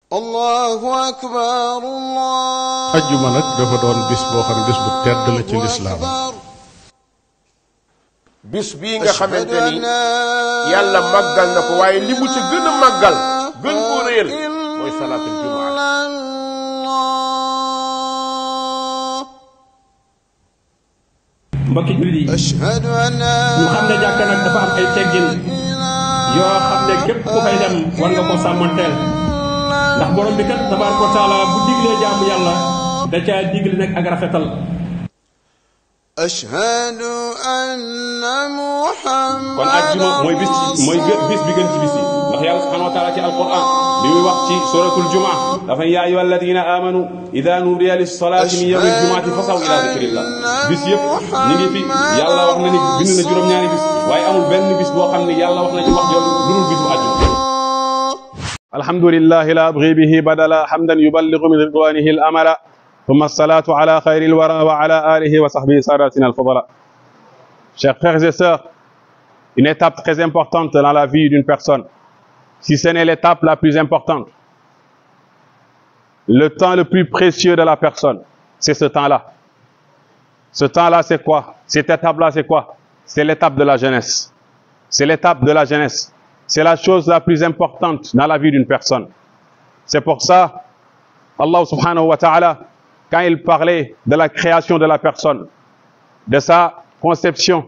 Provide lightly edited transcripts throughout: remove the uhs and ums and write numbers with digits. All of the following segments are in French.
Allahu akbar Allah. ajjuma nag dafa doon bis boo xam ne bis bu tedd la ci lislaam. bis bii nga xamante ni yàlla màggal na ko waaye li mu ci gën a màggal gën koo réel mooy salaatul jumaa. mbokki jullit yi ñu xam ne jàkka nag dafa am ay teggin yoo xam ne képp ku fay dem war nga ko sàmmanteel ndax borom bi kat tabaaraka wa taala bu diglee jaamu yàlla da caa digle nag ak rafetal. ashhadu anna Muhammad. kon àjjuma mooy bis bi gën ci bis yi ndax yàlla subhanahu wa taala ci alquran bi muy wax ci suratul jumaa dafa yaa ayyuha alladina amanu ida nudiya lis salati min yawmil jumaati fasaw ila zikrillah bis yëpp ñu ngi fi yàlla wax na ni bind na juróom-ñaari bis waaye amul benn bis boo xam ne yàlla wax na ci wax jooju lu dul bisu àjjuma. alhamdulillahi la abghi bihi badala hamdan yuballighu min ridwanihi al amala ثم الصلاة على خير الورى وعلى آله وصحبه ساداتنا الفضلاء. Chers frères et sœurs, une étape très importante dans la vie d'une personne, si ce n'est l'étape la plus importante, le temps le plus précieux de la personne, c'est ce temps-là. Ce temps-là, c'est quoi? Cette étape-là, c'est quoi? C'est l'étape de la jeunesse. C'est l'étape de la jeunesse. C'est la chose la plus importante dans la vie d'une personne. C'est pour ça, Allah subhanahu wa ta'ala, quand il parlait de la création de la personne, de sa conception,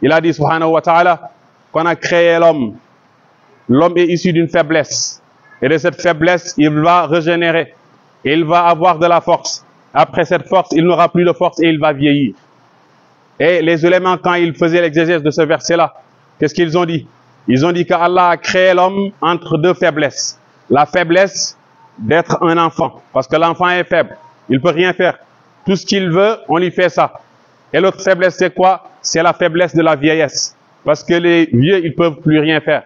il a dit subhanahu wa ta'ala qu'on a créé l'homme. L'homme est issu d'une faiblesse. Et de cette faiblesse, il va régénérer. Et il va avoir de la force. Après cette force, il n'aura plus de force et il va vieillir. Et les éléments, quand ils faisaient l'exégèse de ce verset-là, qu'est-ce qu'ils ont dit? Ils ont dit qu'Allah a créé l'homme entre deux faiblesses. La faiblesse d'être un enfant, parce que l'enfant est faible. Il ne peut rien faire. Tout ce qu'il veut, on lui fait ça. Et l'autre faiblesse, c'est quoi? C'est la faiblesse de la vieillesse. Parce que les vieux, ils ne peuvent plus rien faire,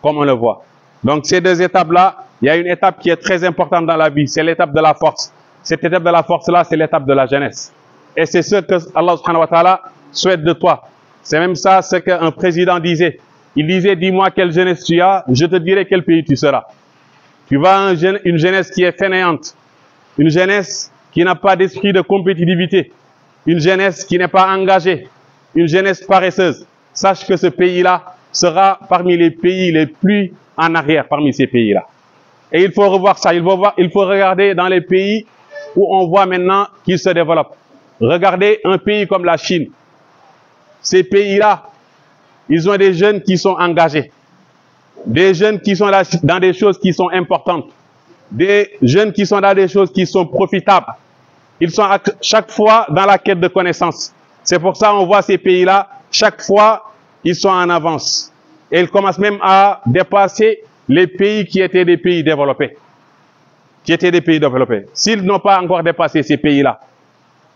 comme on le voit. Donc, ces deux étapes-là, il y a une étape qui est très importante dans la vie. C'est l'étape de la force. Cette étape de la force-là, c'est l'étape de la jeunesse. Et c'est ce que Allah subhanahu wa ta'ala souhaite de toi. C'est même ça ce qu'un président disait. Il disait, dis-moi quelle jeunesse tu as, je te dirai quel pays tu seras. Tu vas une jeunesse qui est fainéante. Une jeunesse qui n'a pas d'esprit de compétitivité, une jeunesse qui n'est pas engagée, une jeunesse paresseuse. Sache que ce pays-là sera parmi les pays les plus en arrière parmi ces pays-là. Et il faut revoir ça, il faut regarder dans les pays où on voit maintenant qu'ils se développent. Regardez un pays comme la Chine. Ces pays-là, ils ont des jeunes qui sont engagés, des jeunes qui sont là dans des choses qui sont importantes, des jeunes qui sont dans des choses qui sont profitables. Ils sont à chaque fois dans la quête de connaissances. C'est pour ça qu'on voit ces pays-là, chaque fois, ils sont en avance. Et ils commencent même à dépasser les pays qui étaient des pays développés. S'ils n'ont pas encore dépassé ces pays-là,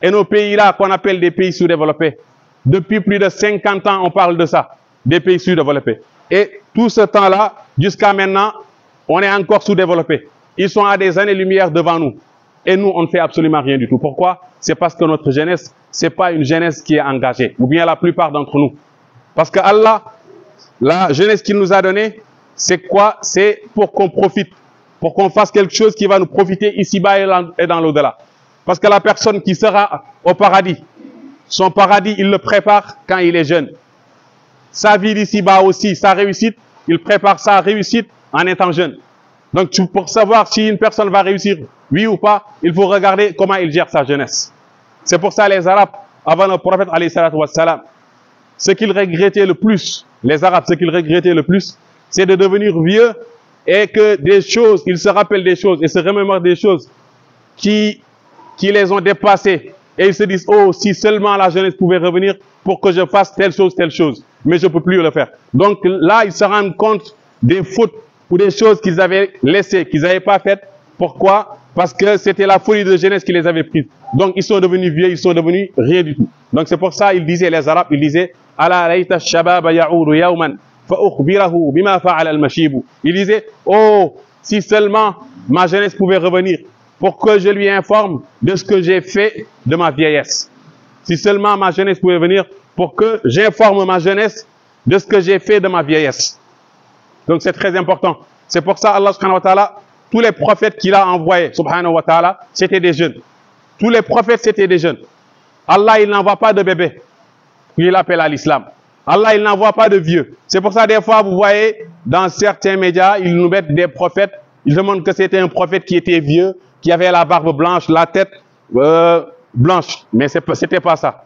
et nos pays-là qu'on appelle des pays sous-développés, depuis plus de 50 ans, on parle de ça, des pays sous-développés. Et tout ce temps-là, jusqu'à maintenant, on est encore sous-développés. Ils sont à des années-lumière devant nous. Et nous, on ne fait absolument rien du tout. Pourquoi? C'est parce que notre jeunesse, c'est pas une jeunesse qui est engagée. Ou bien la plupart d'entre nous. Parce que Allah, la jeunesse qu'il nous a donnée, c'est quoi? C'est pour qu'on profite. Pour qu'on fasse quelque chose qui va nous profiter ici-bas et dans l'au-delà. Parce que la personne qui sera au paradis, son paradis, il le prépare quand il est jeune. Sa vie d'ici-bas aussi, sa réussite, il prépare sa réussite en étant jeune. Donc, pour savoir si une personne va réussir, oui ou pas, il faut regarder comment il gère sa jeunesse. C'est pour ça les Arabes, avant le prophète, alayhi salatu wassalam, ce qu'ils regrettaient le plus, les Arabes, ce qu'ils regrettaient le plus, c'est de devenir vieux et que des choses, ils se rappellent des choses et se remémorent des choses qui les ont dépassés. Et ils se disent, oh, si seulement la jeunesse pouvait revenir pour que je fasse telle chose. Mais je ne peux plus le faire. Donc là, ils se rendent compte des fautes ou des choses qu'ils avaient laissées, qu'ils n'avaient pas faites. Pourquoi? Parce que c'était la folie de jeunesse qui les avait prises. Donc ils sont devenus vieux, ils sont devenus rien du tout. Donc c'est pour ça, ils disaient, les Arabes, ils disaient, Ala layta shababa ya'udu yawman fa ukhbirahu bima fa'ala al-mashibu. Ils disaient, oh, si seulement ma jeunesse pouvait revenir pour que je lui informe de ce que j'ai fait de ma vieillesse. Si seulement ma jeunesse pouvait venir pour que j'informe ma jeunesse de ce que j'ai fait de ma vieillesse. Donc c'est très important. C'est pour ça Allah subhanahu wa ta'ala tous les prophètes qu'il a envoyés, subhanahu wa ta'ala, c'était des jeunes. Tous les prophètes, c'était des jeunes. Allah, il n'envoie pas de bébés qu'il appelle à l'islam. Allah, il n'envoie pas de vieux. C'est pour ça, des fois, vous voyez, dans certains médias, ils nous mettent des prophètes. Ils demandent que c'était un prophète qui était vieux, qui avait la barbe blanche, la tête blanche. Mais c'était pas ça.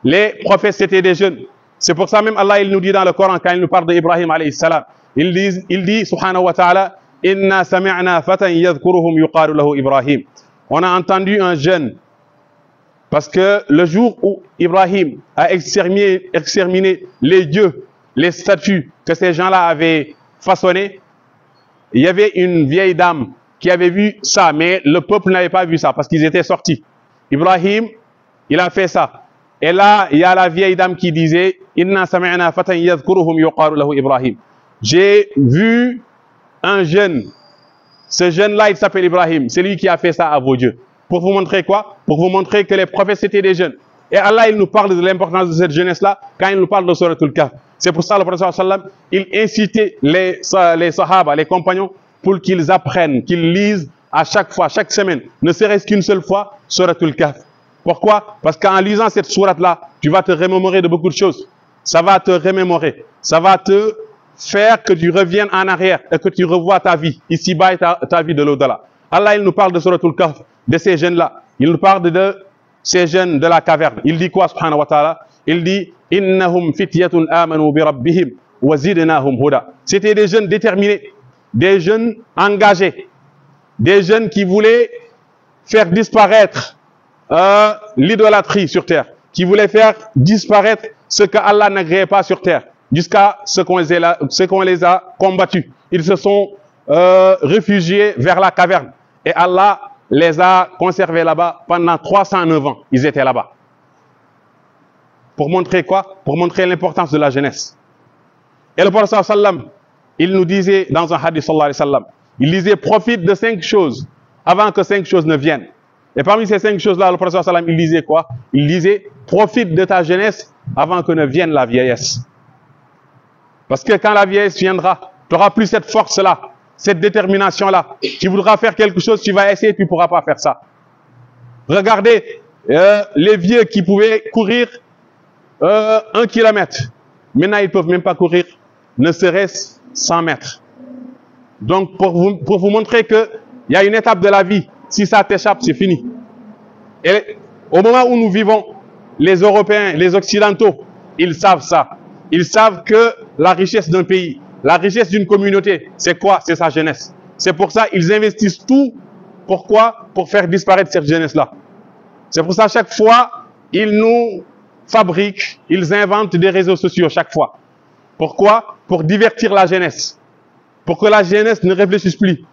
Les prophètes, c'était des jeunes. C'est pour ça même Allah, il nous dit dans le Coran, quand il nous parle d'Ibrahim alayhi salam, il dit, subhanahu wa ta'ala, Inna sami'na fatan yadhkuruhum yuqalu lahu Ibrahim. On a entendu un jeune, parce que le jour où Ibrahim a exterminé les dieux, les statues que ces gens-là avaient façonnées, il y avait une vieille dame qui avait vu ça, mais le peuple n'avait pas vu ça, parce qu'ils étaient sortis. Ibrahim, il a fait ça. Et là, il y a la vieille dame qui disait, Inna sami'na fatan yadhkuruhum yuqalu lahu Ibrahim. J'ai vu un jeune. Ce jeune-là, il s'appelle Ibrahim. C'est lui qui a fait ça à vos dieux. Pour vous montrer quoi? Pour vous montrer que les prophètes, c'était des jeunes. Et Allah, il nous parle de l'importance de cette jeunesse-là quand il nous parle de Suratul Kahf. C'est pour ça que le prophète sallam, il incitait les sahaba, les compagnons, pour qu'ils apprennent, qu'ils lisent à chaque fois, chaque semaine, ne serait-ce qu'une seule fois, Suratul Kahf. Pourquoi? Parce qu'en lisant cette sourate-là, tu vas te remémorer de beaucoup de choses. Ça va te remémorer. Ça va te faire que tu reviennes en arrière et que tu revois ta vie, ici-bas et ta vie de l'au-delà. Allah, il nous parle de Suratul Kahf, de ces jeunes-là. Il nous parle de ces jeunes de la caverne. Il dit quoi, subhanahu wa ta'ala? Il dit, Innahum fityatun amanu bi rabbihim wa zidnahum huda. C'était des jeunes déterminés, des jeunes engagés, des jeunes qui voulaient faire disparaître l'idolâtrie sur terre, qui voulait faire disparaître ce que Allah n'agréait pas sur terre, jusqu'à ce qu'on les a combattus. Ils se sont réfugiés vers la caverne. Et Allah les a conservés là-bas pendant 309 ans. Ils étaient là-bas. Pour montrer quoi? Pour montrer l'importance de la jeunesse. Et le prophète sallam, il nous disait dans un hadith sallallahu alayhi wa sallam, il disait, profite de 5 choses avant que 5 choses ne viennent. Et parmi ces 5 choses-là, le prophète sallam, il disait quoi? Il disait, profite de ta jeunesse avant que ne vienne la vieillesse. Parce que quand la vieillesse viendra, tu n'auras plus cette force-là, cette détermination-là. Tu voudras faire quelque chose, tu vas essayer, tu ne pourras pas faire ça. Regardez les vieux qui pouvaient courir 1 kilomètre. Maintenant, ils ne peuvent même pas courir, ne serait-ce 100 mètres. Donc, pour vous montrer qu'il y a une étape de la vie, si ça t'échappe, c'est fini. Et au moment où nous vivons, les Européens, les Occidentaux, ils savent ça. Ils savent que la richesse d'un pays, la richesse d'une communauté, c'est quoi? C'est sa jeunesse. C'est pour ça qu'ils investissent tout. Pourquoi? Pour faire disparaître cette jeunesse-là. C'est pour ça, chaque fois, ils nous fabriquent, ils inventent des réseaux sociaux chaque fois. Pourquoi? Pour divertir la jeunesse. Pour que la jeunesse ne réfléchisse plus.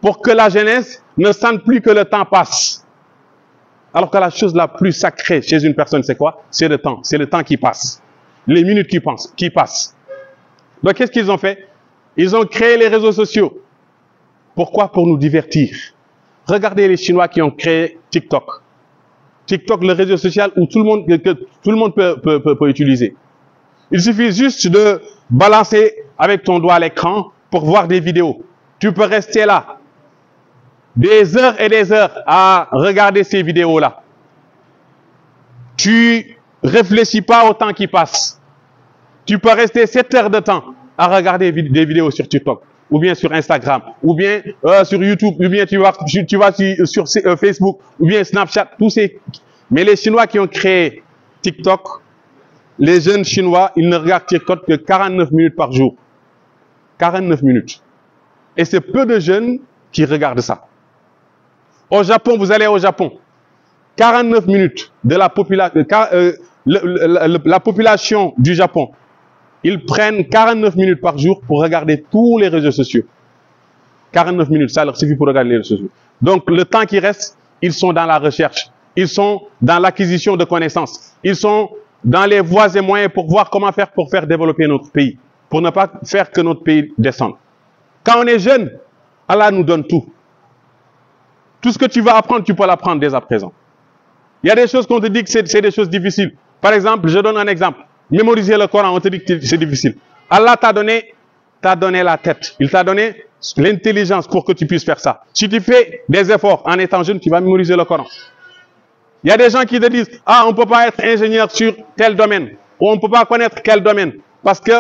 Pour que la jeunesse ne sente plus que le temps passe. Alors que la chose la plus sacrée chez une personne, c'est quoi? C'est le temps. C'est le temps qui passe. Les minutes qui passent. Donc, qu'est-ce qu'ils ont fait? Ils ont créé les réseaux sociaux. Pourquoi? Pour nous divertir. Regardez les Chinois qui ont créé TikTok. TikTok, le réseau social où tout le monde peut utiliser. Il suffit juste de balancer avec ton doigt à l'écran pour voir des vidéos. Tu peux rester là des heures et des heures à regarder ces vidéos-là. Tu réfléchis pas au temps qui passe. Tu peux rester 7 heures de temps à regarder des vidéos sur TikTok, ou bien sur Instagram, ou bien sur YouTube, ou bien tu vas sur Facebook, ou bien Snapchat, tous ces... Mais les Chinois qui ont créé TikTok, les jeunes Chinois, ils ne regardent TikTok que 49 minutes par jour. 49 minutes. Et c'est peu de jeunes qui regardent ça. Au Japon, vous allez au Japon, 49 minutes de la population, la population du Japon, ils prennent 49 minutes par jour pour regarder tous les réseaux sociaux. 49 minutes, ça leur suffit pour regarder les réseaux sociaux. Donc, le temps qui reste, ils sont dans la recherche. Ils sont dans l'acquisition de connaissances. Ils sont dans les voies et moyens pour voir comment faire pour faire développer notre pays. Pour ne pas faire que notre pays descende. Quand on est jeune, Allah nous donne tout. Tout ce que tu vas apprendre, tu peux l'apprendre dès à présent. Il y a des choses qu'on te dit que c'est des choses difficiles. Par exemple, je donne un exemple. Mémoriser le Coran, on te dit que c'est difficile. Allah t'a donné la tête. Il t'a donné l'intelligence pour que tu puisses faire ça. Si tu fais des efforts en étant jeune, tu vas mémoriser le Coran. Il y a des gens qui te disent, ah, on ne peut pas être ingénieur sur tel domaine, ou on ne peut pas connaître quel domaine, parce que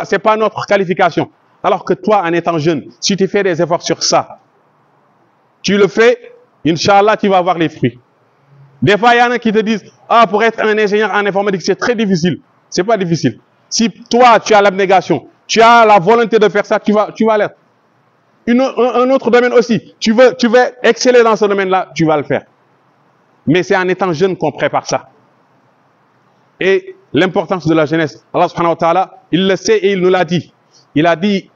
c'est pas notre qualification. Alors que toi, en étant jeune, si tu fais des efforts sur ça, tu le fais, Inch'Allah, tu vas avoir les fruits. Des fois, il y en a qui te disent, ah, pour être un ingénieur en informatique, c'est très difficile. C'est pas difficile. Si toi, tu as l'abnégation, tu as la volonté de faire ça, tu vas l'être. Un autre domaine aussi, tu veux exceller dans ce domaine-là, tu vas le faire. Mais c'est en étant jeune qu'on prépare ça. Et l'importance de la jeunesse, Allah subhanahu wa ta'ala, il le sait et il nous l'a dit. Il a dit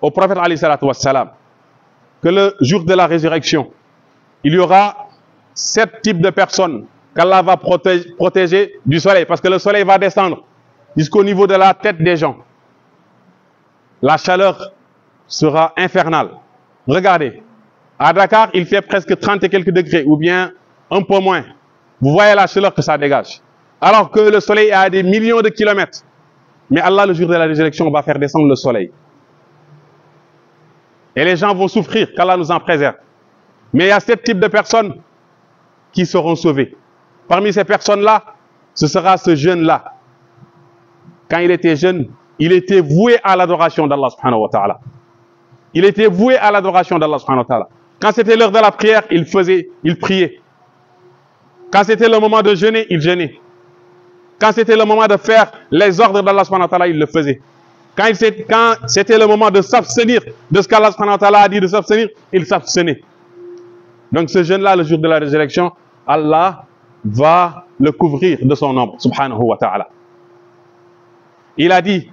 au prophète alayhi salatu wassalam que le jour de la résurrection, il y aura 7 types de personnes qu'Allah va protéger du soleil, parce que le soleil va descendre jusqu'au niveau de la tête des gens. La chaleur sera infernale. Regardez, à Dakar, il fait presque 30 et quelques degrés, ou bien un peu moins. Vous voyez la chaleur que ça dégage. Alors que le soleil est à des millions de kilomètres. Mais Allah, le jour de la résurrection, va faire descendre le soleil. Et les gens vont souffrir, qu'Allah nous en préserve. Mais il y a 7 types de personnes qui seront sauvées. Parmi ces personnes-là, ce sera ce jeune-là. Quand il était jeune, il était voué à l'adoration d'Allah subhanahu wa ta'ala. Il était voué à l'adoration d'Allah subhanahu wa ta'ala. Quand c'était l'heure de la prière, il priait. Quand c'était le moment de jeûner, il jeûnait. Quand c'était le moment de faire les ordres d'Allah subhanahu wa ta'ala, il le faisait. Quand c'était le moment de s'abstenir de ce qu'Allah subhanahu wa ta'ala a dit de s'abstenir, il s'abstenait. Donc ce jeune-là, le jour de la résurrection, Allah va le couvrir de son ombre, subhanahu wa ta'ala. Il a dit,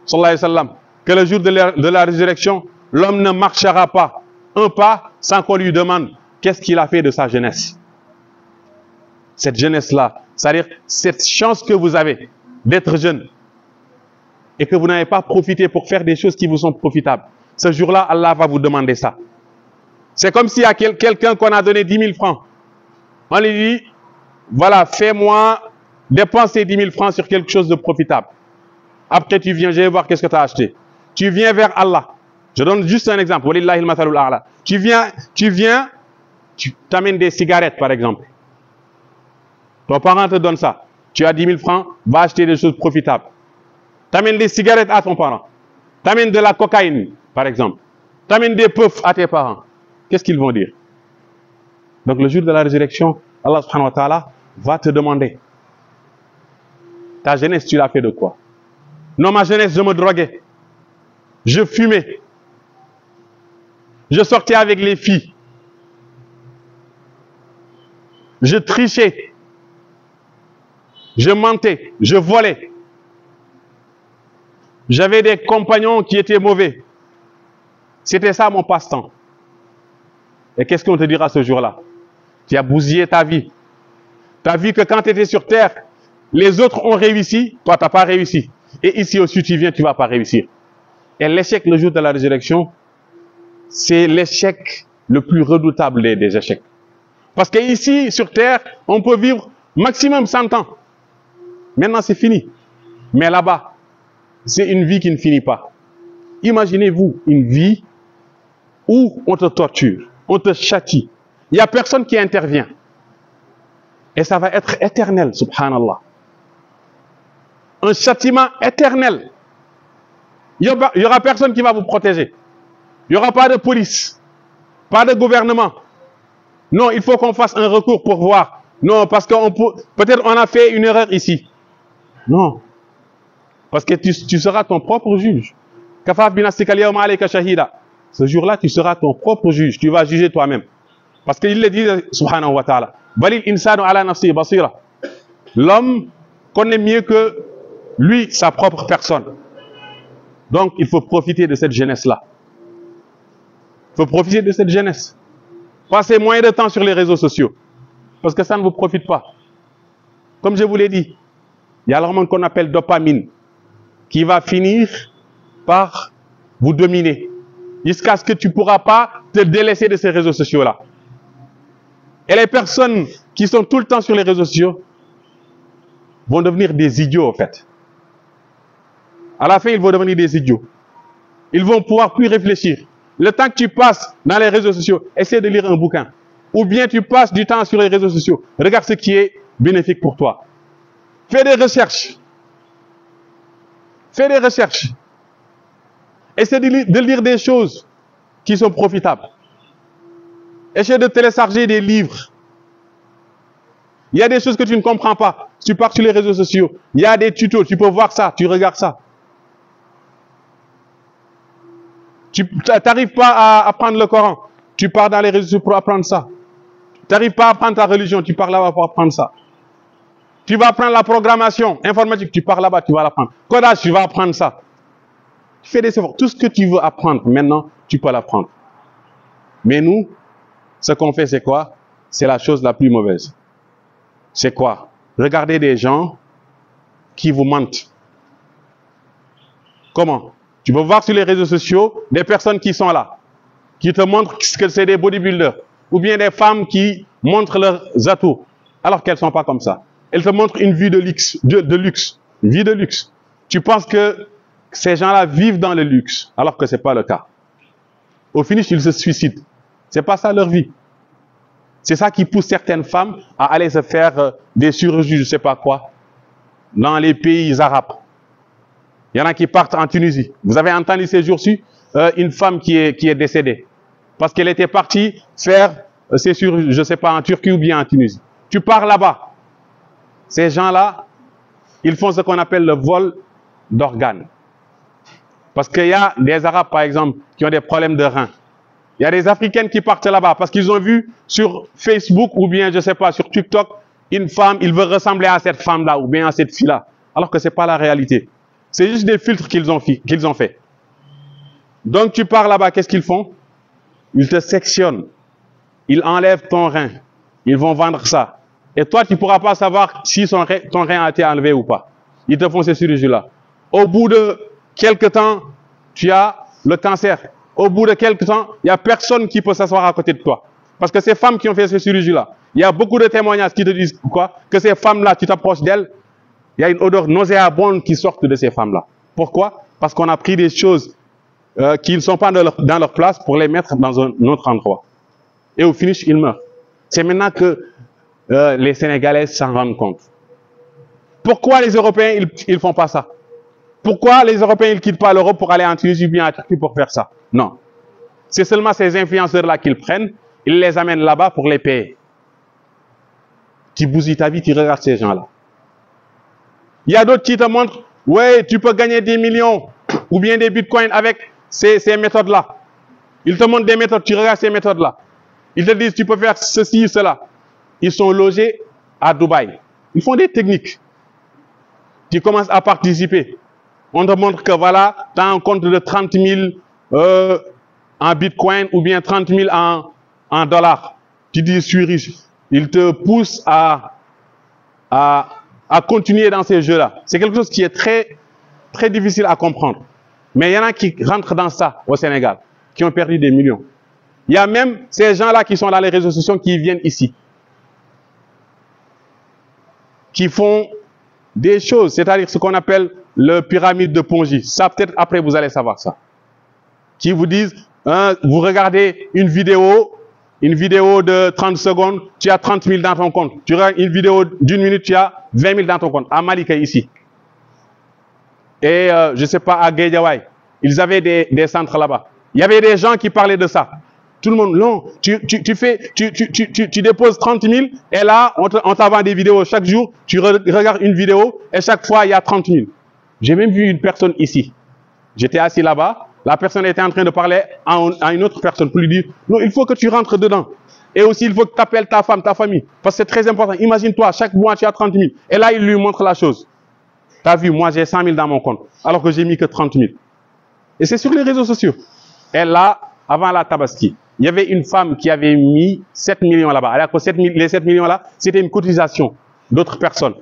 sallallahu alayhi wa sallam, que le jour de la résurrection, l'homme ne marchera pas un pas sans qu'on lui demande qu'est-ce qu'il a fait de sa jeunesse. Cette jeunesse-là, c'est-à-dire cette chance que vous avez d'être jeune et que vous n'avez pas profité pour faire des choses qui vous sont profitables. Ce jour-là, Allah va vous demander ça. C'est comme s'il y a quelqu'un qu'on a donné 10 000 francs. On lui dit, voilà, fais-moi dépenser 10 000 francs sur quelque chose de profitable. Après, tu viens, je vais voir qu'est-ce que tu as acheté. Tu viens vers Allah. Je donne juste un exemple. Walillahi al-mathalul a'la. Tu viens, tu t'amènes des cigarettes, par exemple. Ton parent te donne ça. Tu as 10 000 francs, va acheter des choses profitables. Tu amènes des cigarettes à ton parent. Tu amènes de la cocaïne, par exemple. Tu amènes des puffs à tes parents. Qu'est-ce qu'ils vont dire? Donc le jour de la résurrection, Allah subhanahu wa ta'ala va te demander, ta jeunesse, tu l'as fait de quoi? Non, ma jeunesse, je me droguais. Je fumais. Je sortais avec les filles. Je trichais. Je mentais. Je volais. J'avais des compagnons qui étaient mauvais. C'était ça mon passe-temps. Et qu'est-ce qu'on te dira ce jour-là? Tu as bousillé ta vie. Tu as vu que quand tu étais sur terre, les autres ont réussi, toi tu n'as pas réussi. Et ici aussi tu viens, tu ne vas pas réussir. Et l'échec le jour de la résurrection, c'est l'échec le plus redoutable des échecs. Parce qu'ici, sur terre, on peut vivre maximum 100 ans. Maintenant c'est fini. Mais là-bas, c'est une vie qui ne finit pas. Imaginez-vous une vie où on te torture, on te châtie. Il n'y a personne qui intervient. Et ça va être éternel, subhanallah. Un châtiment éternel. Il n'y aura personne qui va vous protéger. Il n'y aura pas de police, pas de gouvernement. Non, il faut qu'on fasse un recours pour voir. Non, parce que peut-être on a fait une erreur ici. Non. Parce que tu seras ton propre juge. Ce jour-là, tu seras ton propre juge. Tu vas juger toi-même. Parce qu'il le dit, subhanahu wa ta'ala, l'homme connaît mieux que lui sa propre personne. Donc, il faut profiter de cette jeunesse-là. Il faut profiter de cette jeunesse. Passez moins de temps sur les réseaux sociaux. Parce que ça ne vous profite pas. Comme je vous l'ai dit, il y a l'hormone qu'on appelle dopamine qui va finir par vous dominer. Jusqu'à ce que tu ne pourras pas te délaisser de ces réseaux sociaux-là. Et les personnes qui sont tout le temps sur les réseaux sociaux vont devenir des idiots, en fait. À la fin, ils vont devenir des idiots. Ils vont pouvoir plus réfléchir. Le temps que tu passes dans les réseaux sociaux, essaie de lire un bouquin. Ou bien tu passes du temps sur les réseaux sociaux. Regarde ce qui est bénéfique pour toi. Fais des recherches. Fais des recherches. Essaie de lire des choses qui sont profitables. Essaie de télécharger des livres. Il y a des choses que tu ne comprends pas. Tu pars sur les réseaux sociaux. Il y a des tutos. Tu peux voir ça. Tu regardes ça. Tu n'arrives pas à apprendre le Coran. Tu pars dans les réseaux sociaux pour apprendre ça. Tu n'arrives pas à apprendre ta religion. Tu pars là-bas pour apprendre ça. Tu vas apprendre la programmation informatique. Tu pars là-bas, tu vas l'apprendre. Codage, tu vas apprendre ça. Tu fais des efforts. Tout ce que tu veux apprendre maintenant, tu peux l'apprendre. Mais nous, ce qu'on fait, c'est quoi? C'est la chose la plus mauvaise. C'est quoi? Regardez des gens qui vous mentent. Comment? Tu peux voir sur les réseaux sociaux des personnes qui sont là, qui te montrent que c'est des bodybuilders, ou bien des femmes qui montrent leurs atouts, alors qu'elles ne sont pas comme ça. Elles te montrent une vie de luxe, une vie de luxe. Tu penses que ces gens-là vivent dans le luxe, alors que ce n'est pas le cas. Au finish, ils se suicident. Ce n'est pas ça leur vie. C'est ça qui pousse certaines femmes à aller se faire des chirurgies, je ne sais pas quoi, dans les pays arabes. Il y en a qui partent en Tunisie. Vous avez entendu ces jours-ci une femme qui est décédée parce qu'elle était partie faire ses chirurgies, je ne sais pas, en Turquie ou bien en Tunisie. Tu pars là-bas. Ces gens-là, ils font ce qu'on appelle le vol d'organes. Parce qu'il y a des Arabes, par exemple, qui ont des problèmes de reins. Il y a des Africaines qui partent là-bas parce qu'ils ont vu sur Facebook ou bien, je ne sais pas, sur TikTok, une femme, ils veulent ressembler à cette femme-là ou bien à cette fille-là. Alors que ce n'est pas la réalité. C'est juste des filtres qu'ils ont fait. Donc tu pars là-bas, qu'est-ce qu'ils font? Ils te sectionnent. Ils enlèvent ton rein. Ils vont vendre ça. Et toi, tu ne pourras pas savoir si ton rein a été enlevé ou pas. Ils te font ces chirurgies-là. Au bout de quelques temps, tu as le cancer. Au bout de quelques temps, il n'y a personne qui peut s'asseoir à côté de toi. Parce que ces femmes qui ont fait ces chirurgies-là, il y a beaucoup de témoignages qui te disent quoi? Que ces femmes-là, tu t'approches d'elles, il y a une odeur nauséabonde qui sort de ces femmes-là. Pourquoi? Parce qu'on a pris des choses qui ne sont pas dans leur place pour les mettre dans un autre endroit. Et au finish, ils meurent. C'est maintenant que les Sénégalais s'en rendent compte. Pourquoi les Européens, ils ne font pas ça? Pourquoi les Européens, ils ne quittent pas l'Europe pour aller en Tunisie bien en Turquie pour faire ça? Non. C'est seulement ces influenceurs-là qu'ils prennent, ils les amènent là-bas pour les payer. Tu bousilles ta vie, tu regardes ces gens-là. Il y a d'autres qui te montrent, ouais, tu peux gagner des millions ou bien des bitcoins avec ces méthodes-là. Ils te montrent des méthodes, tu regardes ces méthodes-là. Ils te disent, tu peux faire ceci, cela. Ils sont logés à Dubaï. Ils font des techniques. Tu commences à participer. On te montre que voilà, tu as un compte de 30 000 en bitcoin ou bien 30 000 en dollars. Tu dis, je suis riche. Ils te poussent à continuer dans ces jeux-là. C'est quelque chose qui est très, très difficile à comprendre. Mais il y en a qui rentrent dans ça au Sénégal, qui ont perdu des millions. Il y a même ces gens-là qui sont dans les réseaux sociaux qui viennent ici, qui font des choses, c'est-à-dire ce qu'on appelle le pyramide de Ponzi. Ça, peut-être après, vous allez savoir ça. Qui vous disent, vous regardez une vidéo de 30 secondes, tu as 30 000 dans ton compte. Tu regardes une vidéo d'1 minute, tu as 20 000 dans ton compte. À Malika, ici. Et je ne sais pas, à Guédiawaye. Ils avaient des centres là-bas. Il y avait des gens qui parlaient de ça. Tout le monde, non, tu déposes 30 000 et là, on t'envoie des vidéos chaque jour. Tu regardes une vidéo et chaque fois, il y a 30 000. J'ai même vu une personne ici. J'étais assis là-bas. La personne était en train de parler à une autre personne pour lui dire, non, il faut que tu rentres dedans. Et aussi, il faut que tu appelles ta femme, ta famille. Parce que c'est très important. Imagine-toi, chaque mois, tu as 30 000. Et là, il lui montre la chose. Tu as vu, moi, j'ai 100 000 dans mon compte. Alors que j'ai mis que 30 000. Et c'est sur les réseaux sociaux. Et là, avant la Tabaski, il y avait une femme qui avait mis 7 millions là-bas. Alors que les 7 millions-là, c'était une cotisation d'autres personnes.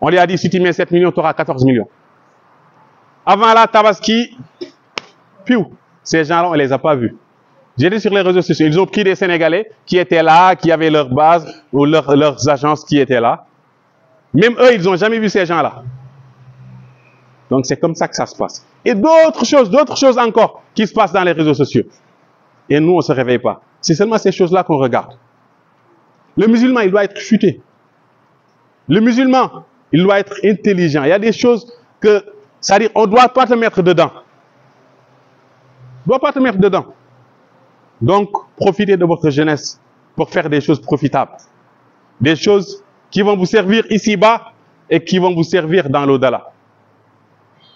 On lui a dit, si tu mets 7 millions, tu auras 14 millions. Avant la Tabaski, ces gens-là, on ne les a pas vus. J'étais sur les réseaux sociaux. Ils ont pris des Sénégalais qui étaient là, qui avaient leur base ou leurs agences qui étaient là. Même eux, ils n'ont jamais vu ces gens-là. Donc c'est comme ça que ça se passe. Et d'autres choses encore qui se passent dans les réseaux sociaux. Et nous, on ne se réveille pas. C'est seulement ces choses-là qu'on regarde. Le musulman, il doit être futé. Le musulman, il doit être intelligent. Il y a des choses que, c'est-à-dire, on ne doit pas te mettre dedans. On ne doit pas te mettre dedans. Donc, profitez de votre jeunesse pour faire des choses profitables. Des choses qui vont vous servir ici-bas et qui vont vous servir dans l'au-delà.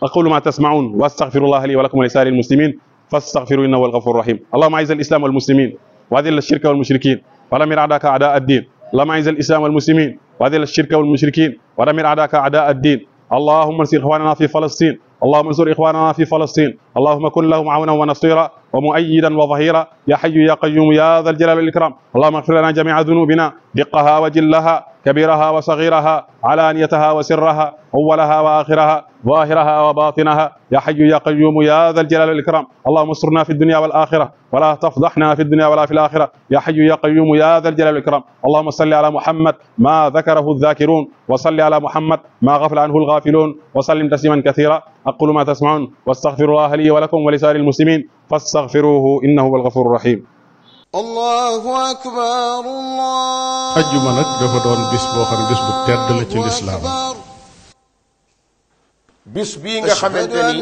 أقول ما تسمعون وأستغفر الله لي ولكم ولسائر المسلمين فاستغفروا إنه هو الغفور الرحيم. اللهم أعز الإسلام والمسلمين وأذل الشرك والمشركين ودمر أعداءك أعداء الدين. اللهم أعز الإسلام والمسلمين وأذل الشرك والمشركين ودمر أعداءك أعداء الدين. اللهم انصر إخواننا في فلسطين. اللهم انصر إخواننا في فلسطين. اللهم كن لهم عونا ونصيرا ومؤيدا وظهيرا يا حي يا قيوم يا ذا الجلال والإكرام. اللهم اغفر لنا جميع ذنوبنا دقها وجلها كبيرها وصغيرها علانيتها وسرها أولها وآخرها ظاهرها وباطنها يا حي يا قيوم يا ذا الجلال والإكرام. اللهم استرنا في الدنيا والآخرة ولا تفضحنا في الدنيا ولا في الآخرة يا حي يا قيوم يا ذا الجلال والإكرام. اللهم صل على محمد ما ذكره الذاكرون وصل على محمد ما غفل عنه الغافلون وسلم تسليما كثيرا. أقول ما تسمعون واستغفر الله لي ولكم ولسائر المسلمين فاستغفروه إنه هو الغفور الرحيم. الله أكبر الله ajjuma nag dafa doon bis boo xam ne bis bu tedd la ci lislaam. bis bii nga xamante ni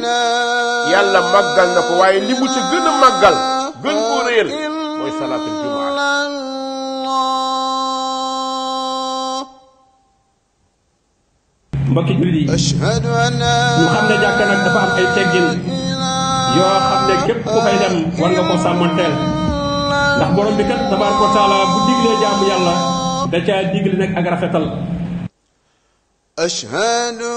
yàlla màggal na ko waaye li mu ci gën a màggal gën koo réel mooy salaatul jumaa. mbokki jullit yi ñu xam ne jàkka nag dafa am ay teggin yoo xam ne képp ku fay dem war nga ko sàmmanteel ndax borom bi kat tabaaraka wa taala bu diglee jaamu yàlla da caa digle nag ak rafetal. ashhadu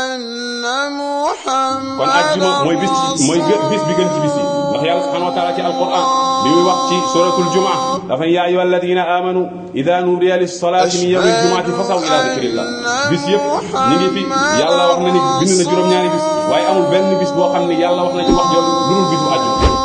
anna muhammad kon ajjuma mooy bis bi gën ci bis yi ndax yàlla subhanahu wa taala ci alquran bi muy wax ci suratul jumaa dafa yaa ayyuha alladina amanu ida nudiya lis salati min yawmil jumaati fasaw ila zikrillah. bis yëpp ñu ngi fi yàlla wax na ni bind na juróom-ñaari bis waaye amul benn bis boo xam ne yàlla wax na ci wax jooju lu dul bisu ajjuma.